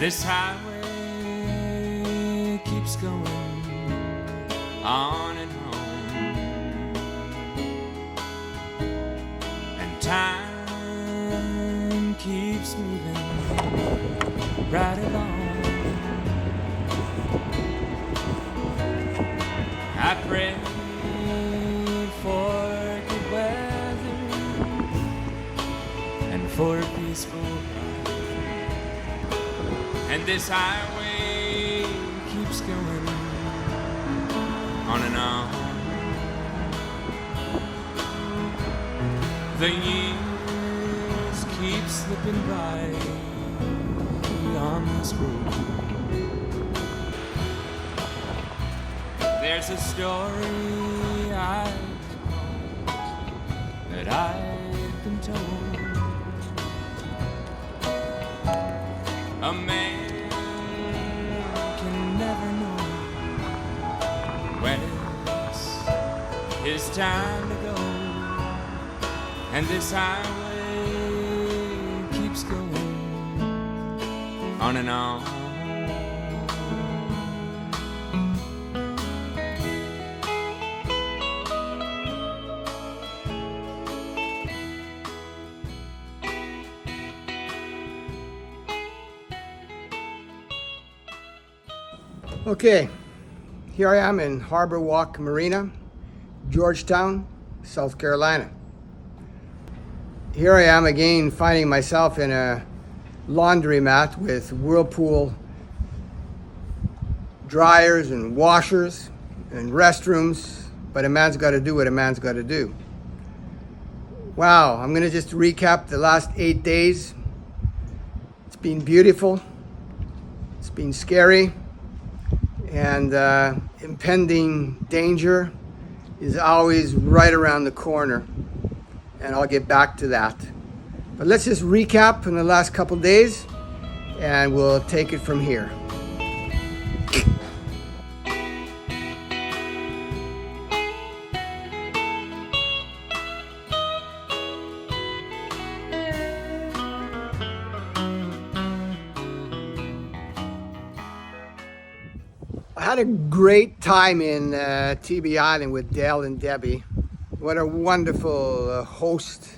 this highway keeps going on and on, and time keeps moving right along. I prayed for good weather and for a peaceful ride, and this highway keeps going on and on. The years keep slipping by on this road. There's a story that I've been told. A man can never know when it's his time to go, and this highway keeps going on and on. Okay, here I am in Harbor Walk Marina, Georgetown, South Carolina. Here I am again finding myself in a laundromat with whirlpool dryers and washers and restrooms, but a man's got to do what a man's got to do. Wow, I'm going to just recap the last 8 days. It's been beautiful. It's been scary. And impending danger is always right around the corner. And I'll get back to that. But let's just recap in the last couple days and we'll take it from here. I had a great time in Tybee Island with Dale and Debbie. What a wonderful host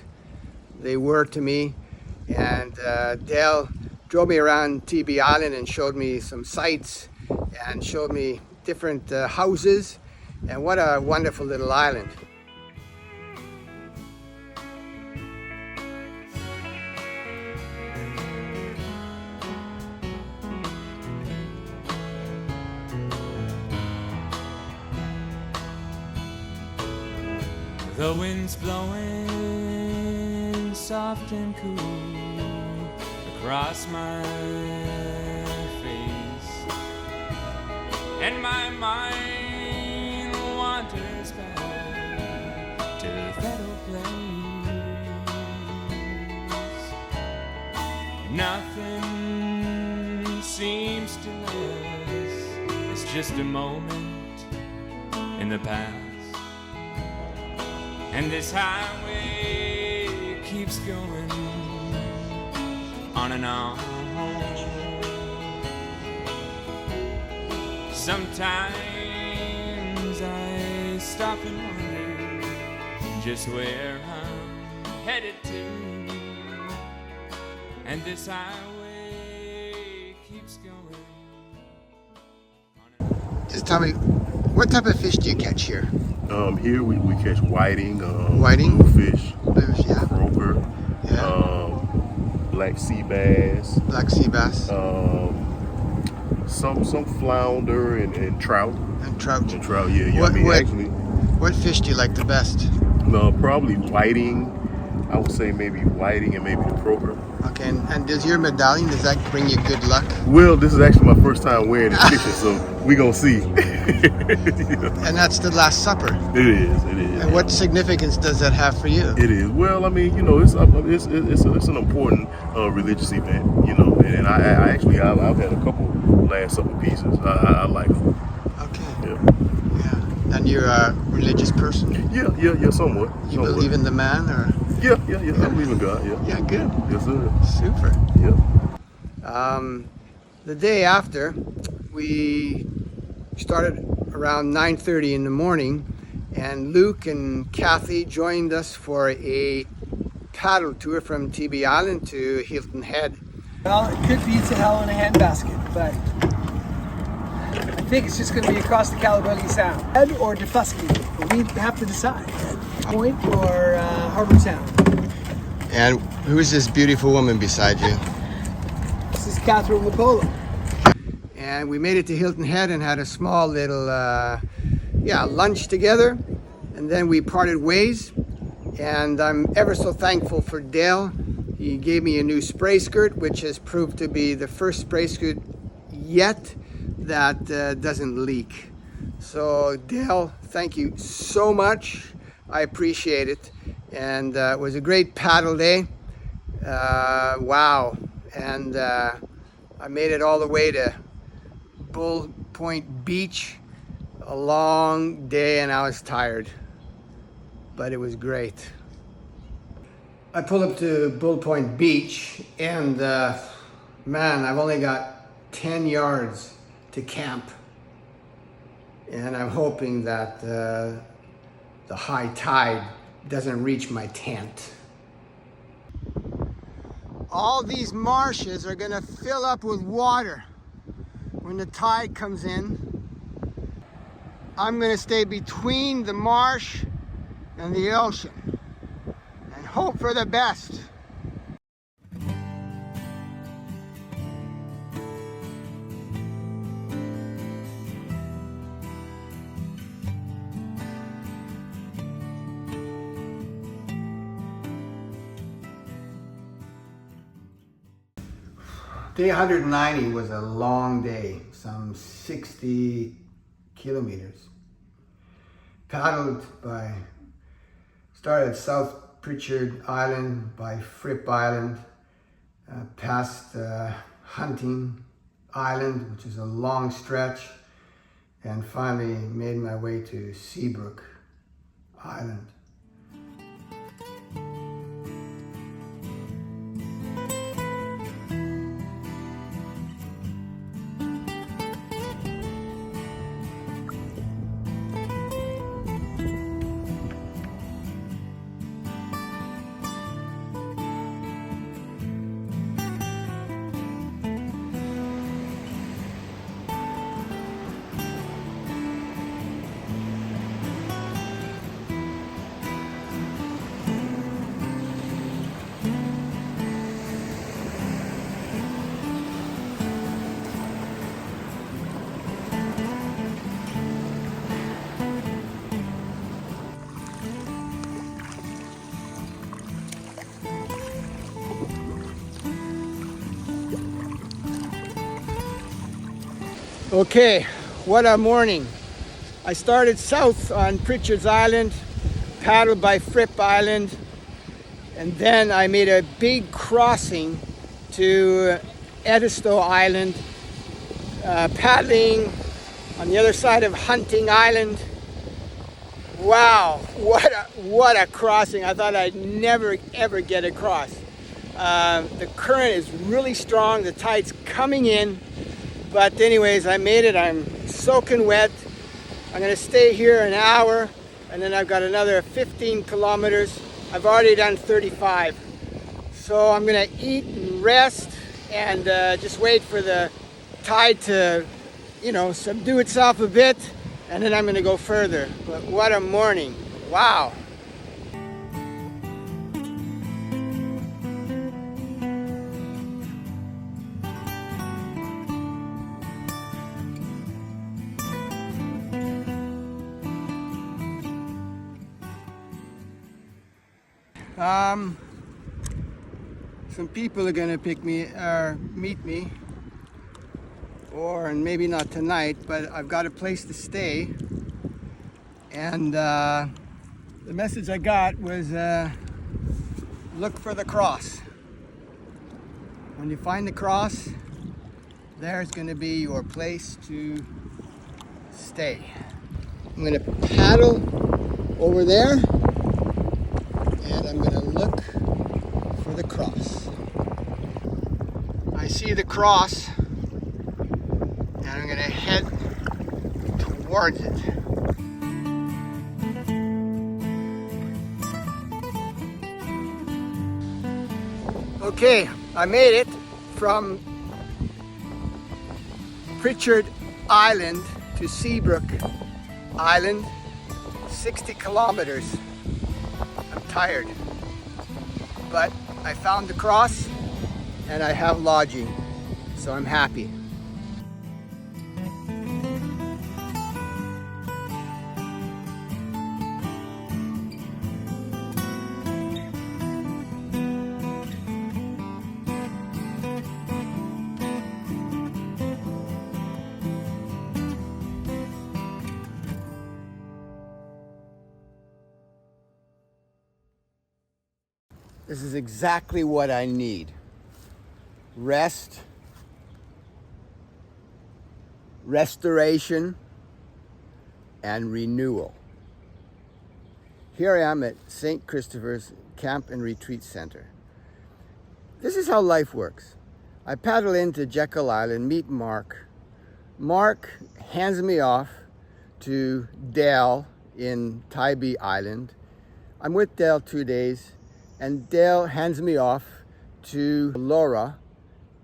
they were to me. And Dale drove me around Tybee Island and showed me some sights and showed me different houses. And what a wonderful little island. The wind's blowing soft and cool across my face, and my mind wanders back to that old place. Nothing seems to last, it's just a moment in the past. And this highway keeps going on and on. Sometimes I stop and wonder just where I'm headed to. And this highway keeps going on and on. Just tell me, what type of fish do you catch here? Here we catch whiting, Whiting? bluefish, Yeah. croaker, Yeah. black sea bass, Black sea bass some flounder and trout. and trout. And trout, yeah. What- I mean, what- actually, What fish do you like the best? probably whiting. I would say maybe whiting and maybe the croaker. Okay, and does your medallion, does that bring you good luck? Well, this is actually my first time wearing it fishing, so we gonna see. And that's the Last Supper. It is. And what significance does that have for you? It is. Well, I mean, it's an important religious event, and I've had a couple Last Supper pieces. I like them. Okay. Yeah. Yeah. And you're a religious person? Yeah, somewhat. You believe in the man, or? Yeah. I believe in God. Yeah. Yeah, good. Yes, sir. Super. Yeah. The day after, we started around 9:30 in the morning, and Luke and Kathy joined us for a paddle tour from Tybee Island to Hilton Head. Well, it could be to hell in a handbasket, but I think it's just going to be across the Caledonia Sound. Head or Defusky. We have to decide. Point or Harbor Town. And who's this beautiful woman beside you? This is Catherine Lipolo. And we made it to Hilton Head and had a small little lunch together, and then we parted ways. And I'm ever so thankful for Dale. He gave me a new spray skirt, which has proved to be the first spray skirt yet that doesn't leak. So Dale, thank you so much. I appreciate it. And it was a great paddle day. Wow. And I made it all the way to Bull Point Beach. A long day and I was tired, but it was great. I pulled up to Bull Point Beach and man, I've only got 10 yards to camp. And I'm hoping that the high tide doesn't reach my tent. All these marshes are gonna fill up with water when the tide comes in. I'm gonna stay between the marsh and the ocean and hope for the best. Day 190 was a long day, some 60 kilometers. Started at South Pritchard Island by Fripp Island, past Hunting Island, which is a long stretch, and finally made my way to Seabrook Island. Okay, what a morning. I started south on Pritchard's Island, paddled by Fripp Island, and then I made a big crossing to Edisto Island, paddling on the other side of Hunting Island. Wow, what a crossing. I thought I'd never ever get across. The current is really strong, the tide's coming in. But anyways, I made it. I'm soaking wet. I'm gonna stay here an hour, and then I've got another 15 kilometers. I've already done 35. So I'm gonna eat and rest and just wait for the tide to, subdue itself a bit, and then I'm gonna go further. But what a morning, wow. Some people are gonna meet me, and maybe not tonight, but I've got a place to stay. And the message I got was look for the cross. When you find the cross, there's gonna be your place to stay. I'm gonna paddle over there, and I'm gonna look for the cross. I see the cross and I'm gonna head towards it. Okay, I made it from Pritchard Island to Seabrook Island, 60 kilometers. I'm tired, but I found the cross and I have lodging, so I'm happy. This is exactly what I need. Rest, restoration, and renewal. Here I am at St. Christopher's Camp and Retreat Center. This is how life works. I paddle into Jekyll Island, meet Mark. Mark hands me off to Dale in Tybee Island. I'm with Dale 2 days, and Dale hands me off to Laura,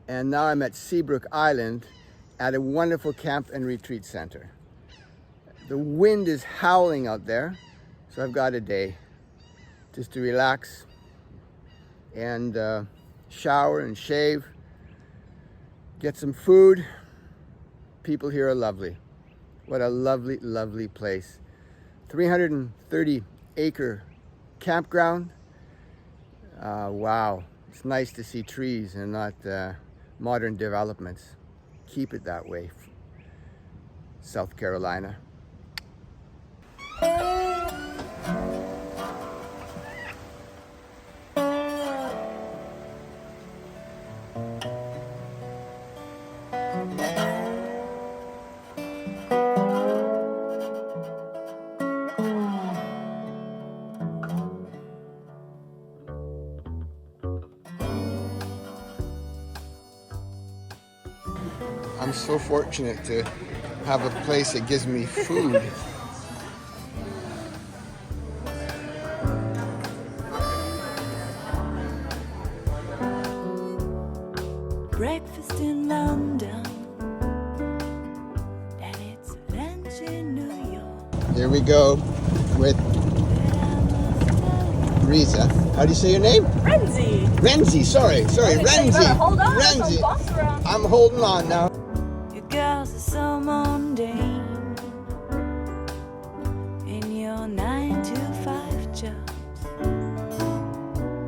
and now I'm at Seabrook Island at a wonderful camp and retreat center. The wind is howling out there, so I've got a day just to relax and shower and shave, get some food. People here are lovely. What a lovely, lovely place. 330-acre campground. Wow, it's nice to see trees and not modern developments. Keep it that way, South Carolina. I'm so fortunate to have a place that gives me food. Breakfast in London, and it's lunch in New York. Here we go with Riza. How do you say your name? Renzi. Renzi, sorry, Renzi. Hold on, Renzi. boss around. I'm holding on now. You girls are so mundane in your 9-to-5 jobs,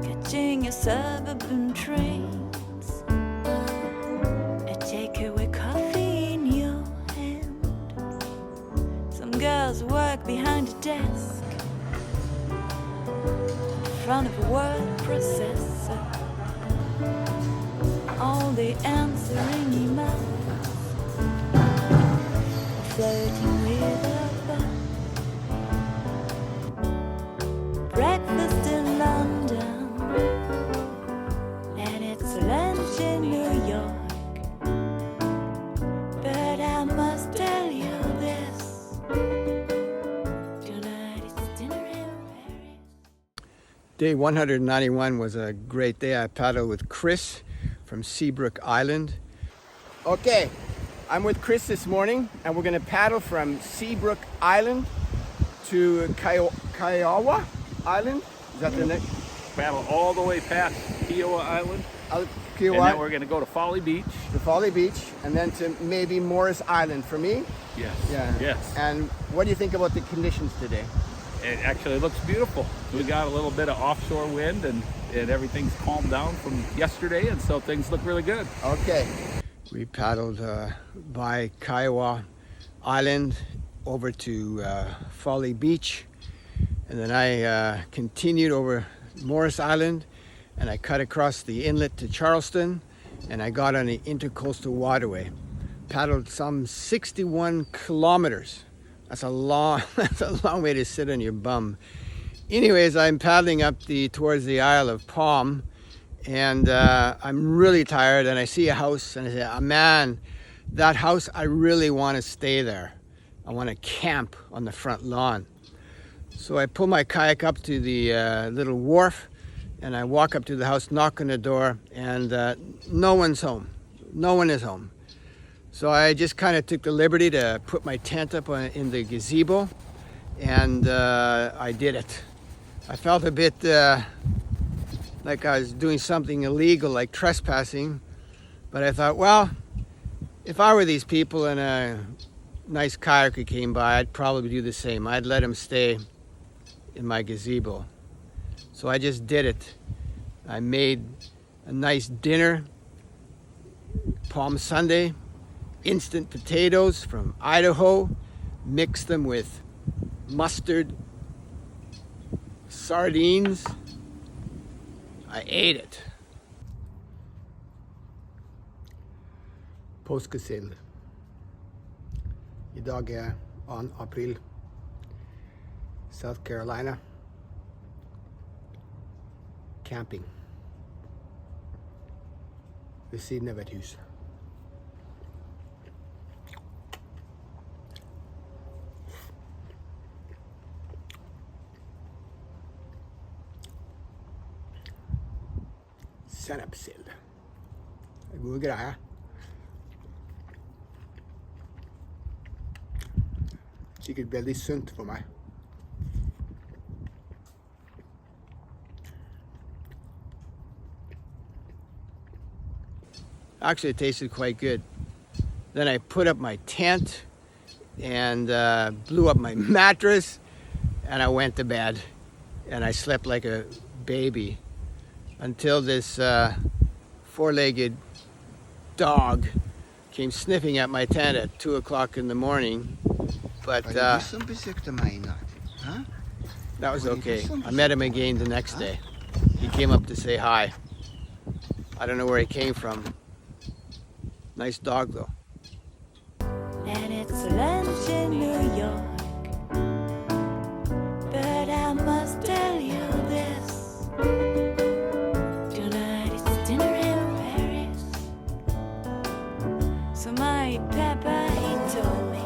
catching your suburban trains, a takeaway coffee in your hand. Some girls work behind a desk in front of a word processor, all the answering emails, flirting with a bug. Breakfast in London, and it's lunch in New York. But I must tell you this, tonight it's dinner in Paris. Day 191 was a great day. I paddled with Chris from Seabrook Island. Okay, I'm with Chris this morning, and we're going to paddle from Seabrook Island to Kiowa Island. Is that the next? Paddle all the way past Kiowa Island, Kiowa, and then we're going to go to Folly Beach. to Folly Beach, and then to maybe Morris Island for me. Yes. Yeah. Yes. And what do you think about the conditions today? It actually looks beautiful. We got a little bit of offshore wind, and everything's calmed down from yesterday, and so things look really good. Okay. We paddled by Kiowa Island over to Folly Beach, and then I continued over Morris Island, and I cut across the inlet to Charleston, and I got on the intercoastal waterway. Paddled some 61 kilometers. That's a long way to sit on your bum. Anyways, I'm paddling up towards the Isle of Palm, and I'm really tired, and I see a house, and I say, man, that house, I really want to stay there. I want to camp on the front lawn. So I pull my kayak up to the little wharf, and I walk up to the house, knock on the door, and no one's home. No one is home. So I just kind of took the liberty to put my tent up in the gazebo, and I did it. I felt a bit like I was doing something illegal, like trespassing, but I thought, well, if I were these people and a nice kayaker came by, I'd probably do the same. I'd let him stay in my gazebo. So I just did it. I made a nice dinner, Palm Sunday, instant potatoes from Idaho, mixed them with mustard, sardines. I ate it. Påskesild. I dag er 2. april. South Carolina. Camping. Ved siden av et hus. Sennepsild. Det er gode greier. Sikkert veldig sunt for meg. Actually, it tasted quite good. Then I put up my tent and blew up my mattress, and I went to bed, and I slept like a baby until this four-legged dog came sniffing at my tent at 2 o'clock in the morning. But that was okay. I met him again the next day. He came up to say hi. I don't know where he came from. Nice dog, though. And it's lunch in New York. But I must tell you this. Tonight it's dinner in Paris. So my papa, he told me,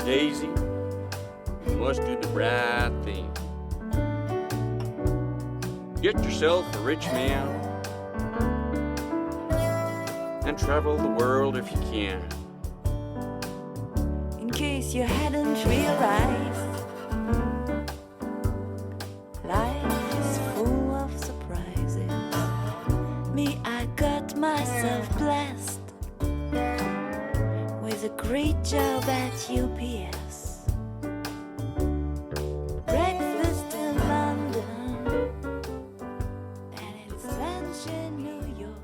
Daisy, you must do the right thing. Get yourself a rich man and travel the world if you can. in case you hadn't realized, life is full of surprises. Me, I got myself blessed with a great job at UPS. Breakfast in London, and it's lunch in New York.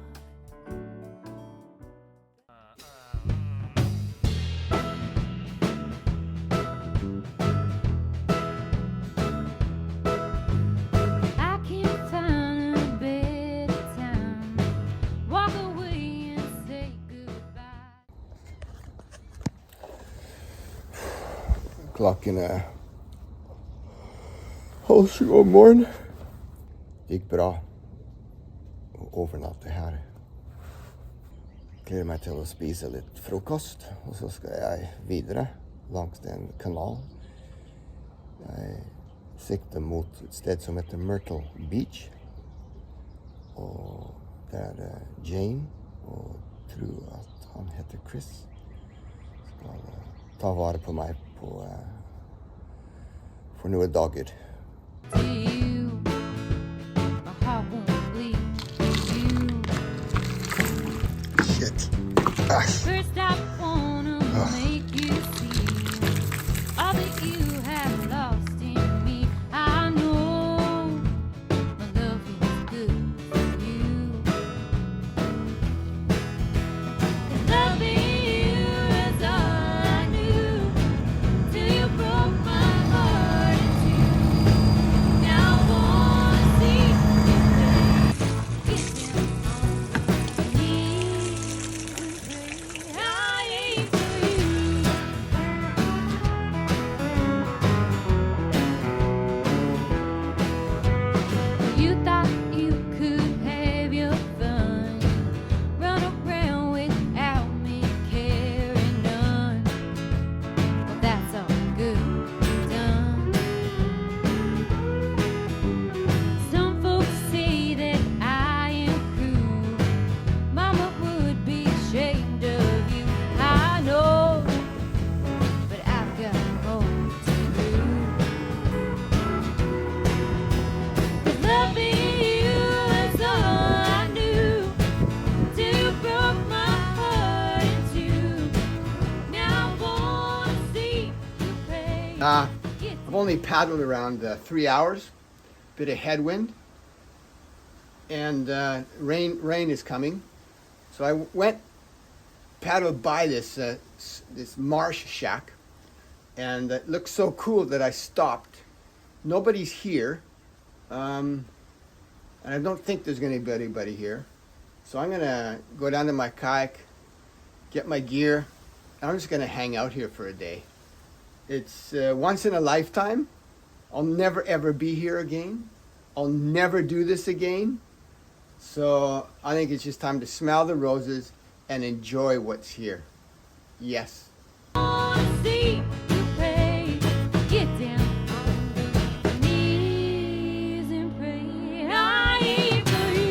I can't find a better time. Walk away and say goodbye. Klokken er 6:30 om morgenen. Gikk bra å overnatte her. Gleder meg til å spise litt frokost, og så skal jeg videre langs den kanalen. Jeg sikter mot et sted som heter Myrtle Beach, og der Jane, og tror at han heter Chris, skal ta vare på meg for noen dager. To you, my heart won't bleed. You, Shit. Æsj. first I wanna make you see all that you have lost in me. I know my love is good for you. 'Cause loving you is all I knew till you broke my heart in two. I've only paddled around 3 hours, bit of headwind, and rain is coming. So I went, paddled by this marsh shack, and it looked so cool that I stopped. Nobody's here, and I don't think there's going to be anybody here. So I'm going to go down to my kayak, get my gear, and I'm just going to hang out here for a day. It's once in a lifetime. I'll never ever be here again. I'll never do this again. So I think it's just time to smell the roses and enjoy what's here. Yes. See you pray, get down on your knees and pray. I aim for you.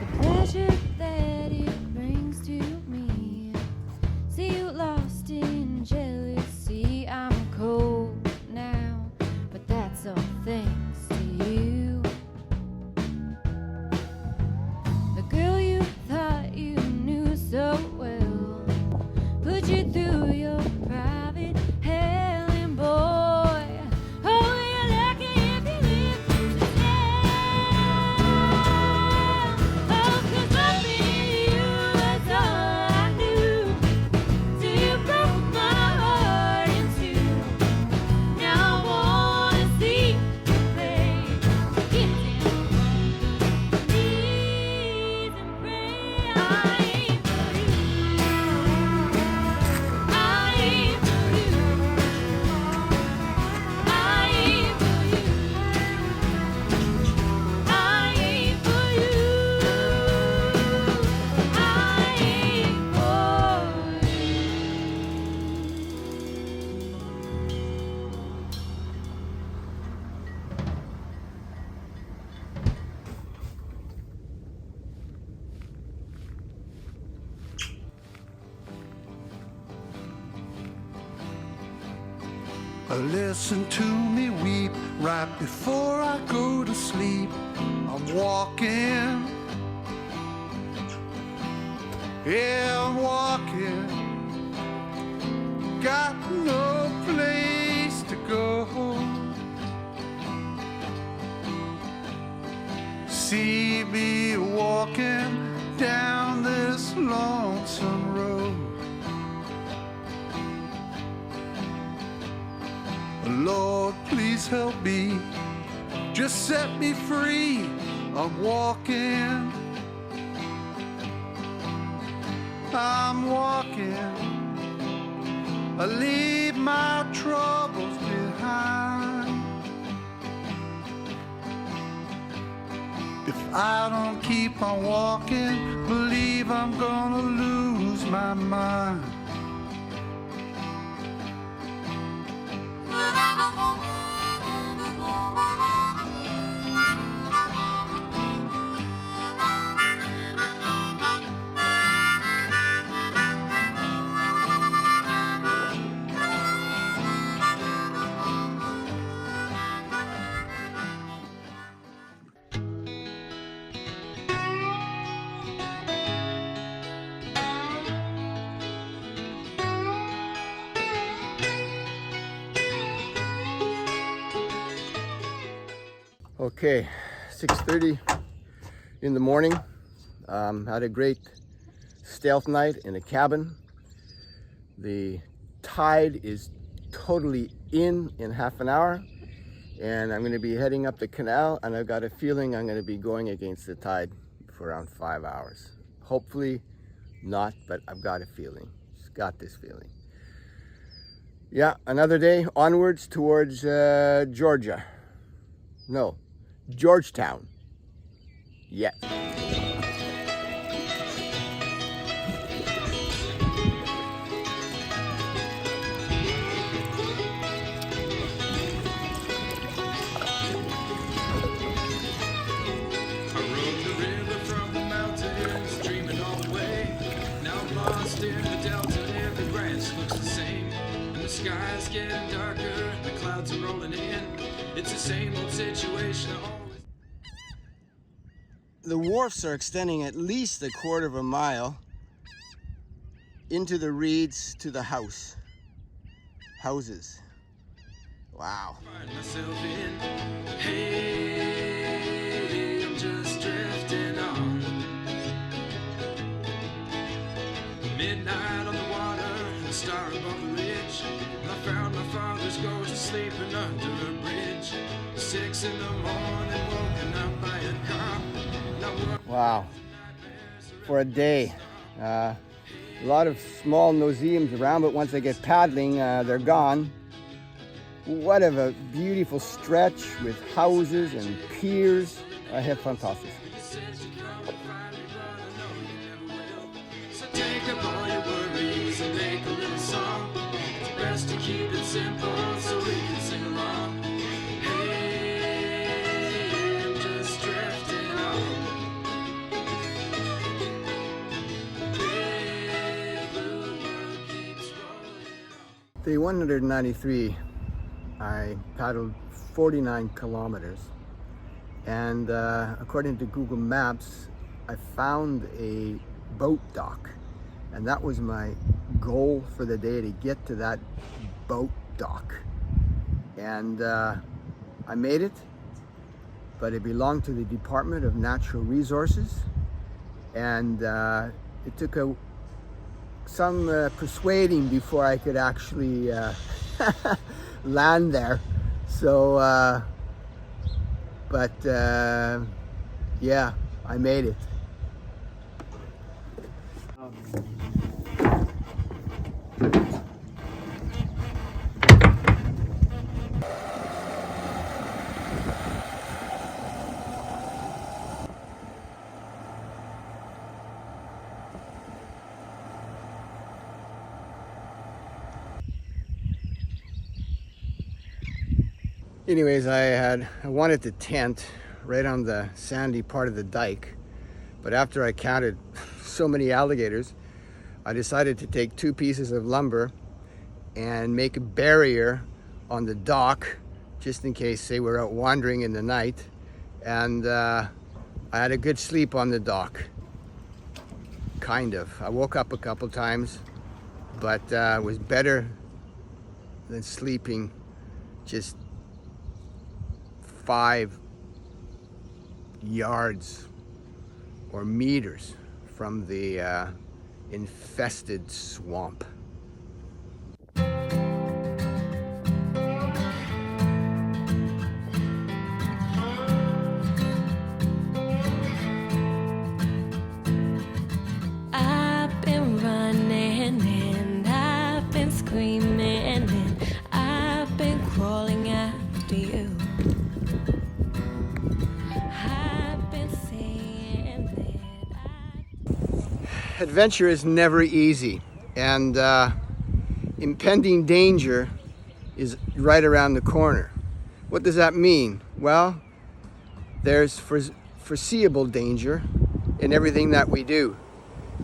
The pleasure that it brings to me. See you lost in jealousy. I'm cold now, but that's all thanks to you. The girl you thought you knew so well put you through your private hell, and boy, oh, you're lucky if you live to tell. Oh, 'cause loving you, that's all I knew, till you broke my heart in two. Now I wanna see you pay, get down on your knees and pray. I aim for you. I aim for you. I aim for you. I aim for you. I aim for Listen to me weep right before I go to sleep. I'm walking, yeah, I'm walking. Got no place to go. See me walking down this lonesome road. Lord, please help me. Just set me free. I'm walking. I'm walking. I leave my troubles behind. If I don't keep on walking, believe I'm gonna lose my mind. Okay, 6:30 in the morning. Had a great stealth night in a cabin. The tide is totally in half an hour, and I'm going to be heading up the canal, and I've got a feeling I'm going to be going against the tide for around 5 hours. Hopefully not, but I've got a feeling. Just got this feeling. Yeah, another day onwards towards Georgetown. Yeah. lost in the delta, every branch looks the same. And the sky's getting darker, and the clouds are rolling in. It's the same old situation. The wharfs are extending at least a quarter of a mile into the reeds to the houses. Wow. Find myself in. Hey, I'm just drifting on. Midnight on the water, the star above the ridge. I found my father's ghost sleeping under a bridge. 6 in the morning, woken up by a cop. Wow. For a day. A lot of small museums around, but once they get paddling, they're gone. What a beautiful stretch with houses and piers. I had fun talking. So take up all your worries and make a little song. It's best to keep it simple so we can sing along. Hey, I'm just drifting on. Big blue world keeps rolling on. Day 193, I paddled 49 kilometers. And according to Google Maps, I found a boat dock. And that was my goal for the day, to get to that boat dock. And I made it, but it belonged to the Department of Natural Resources. And it took some persuading before I could actually land there. So, yeah, I made it. Anyways, I wanted to tent right on the sandy part of the dike, but after I counted so many alligators, I decided to take 2 pieces of lumber and make a barrier on the dock, just in case they were out wandering in the night. And I had a good sleep on the dock, kind of. I woke up a couple times, but it was better than sleeping just 5 yards or meters from the infested swamp. I've been running and I've been screaming and I've been crawling after you. I've been saying that Adventure is never easy, and impending danger is right around the corner. What does that mean? Well, there's foreseeable danger in everything that we do.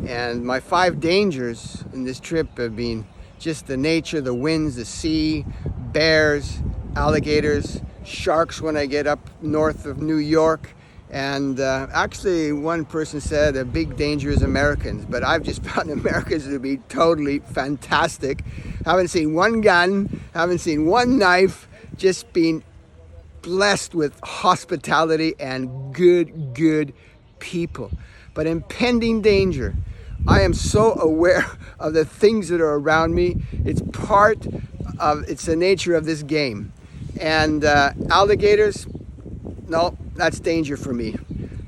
And my 5 dangers in this trip have been just the nature, the winds, the sea, bears, alligators, sharks when I get up north of New York. And actually, one person said a big danger is Americans, but I've just found Americans to be totally fantastic. Haven't seen one gun, haven't seen one knife, just been blessed with hospitality and good people. But impending danger, I am so aware of the things that are around me. It's the nature of this game. And alligators, no, that's danger for me.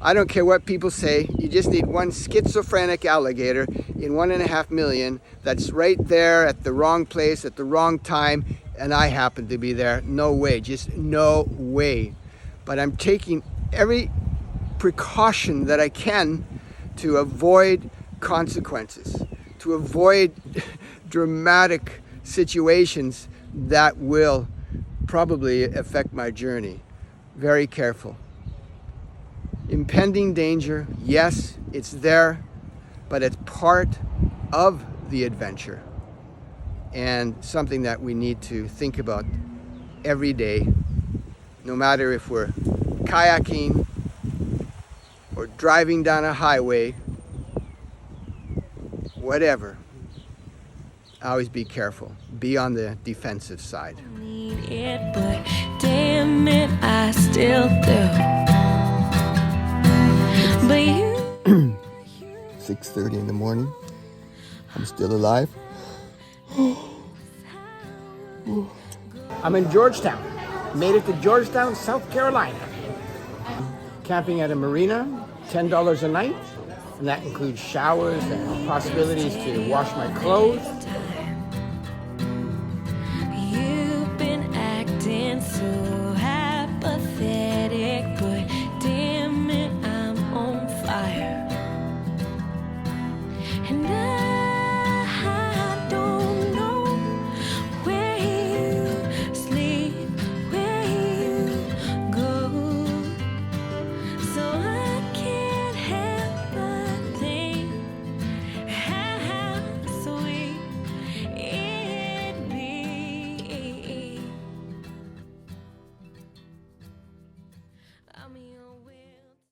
I don't care what people say. You just need one schizophrenic alligator in 1.5 million that's right there at the wrong place at the wrong time, and I happen to be there. No way, just no way. But I'm taking every precaution that I can to avoid consequences, to avoid dramatic situations that will probably affect my journey. Very careful. Impending danger, yes, it's there, but it's part of the adventure and something that we need to think about every day, no matter if we're kayaking or driving down a highway, whatever. Always be careful. Be on the defensive side. Need it, but damn it, I still do. But you 6:30 in the morning. I'm still alive. I'm in Georgetown. Made it to Georgetown, South Carolina. Camping at a marina, $10 a night. And that includes showers and possibilities to wash my clothes. you've been acting so